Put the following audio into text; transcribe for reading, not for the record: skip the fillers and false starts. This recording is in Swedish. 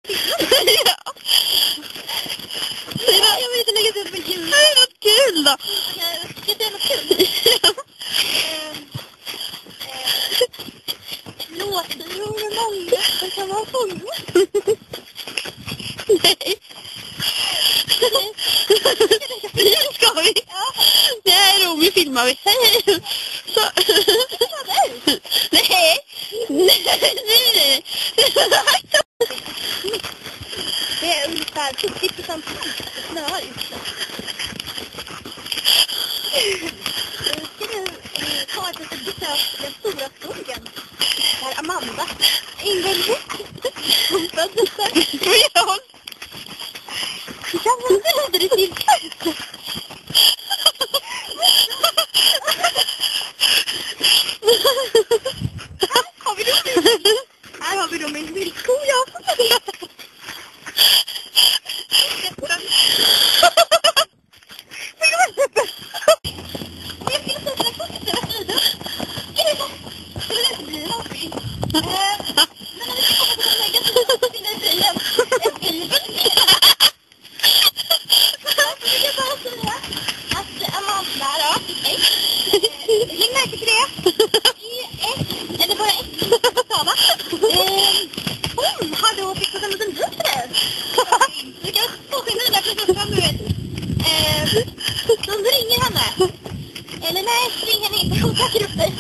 Ja. Jag vill inte lägga sig på ljud. Det är något kul då. Ska jag säga något kul? Låtbyrå med många. Det kan vara fånga. Nej. Ska vi? Ja. Det här är roligt, filmar vi. Hej. Så. Nej. Nej. Det är ungefär 70% snö ute. Nu ska nu ta ett litet besök till den stora skogen. Där Amanda ingår i. Hon föddes där. Ja. Du kan väl säga det till. Har vi dem? Här har vi dem i en villko, ja. Hon hade då fixat en liten buss där. Du kan påskynda den där för att de ringer henne. Eller nej, ring henne inte. Hon tackar upp dig.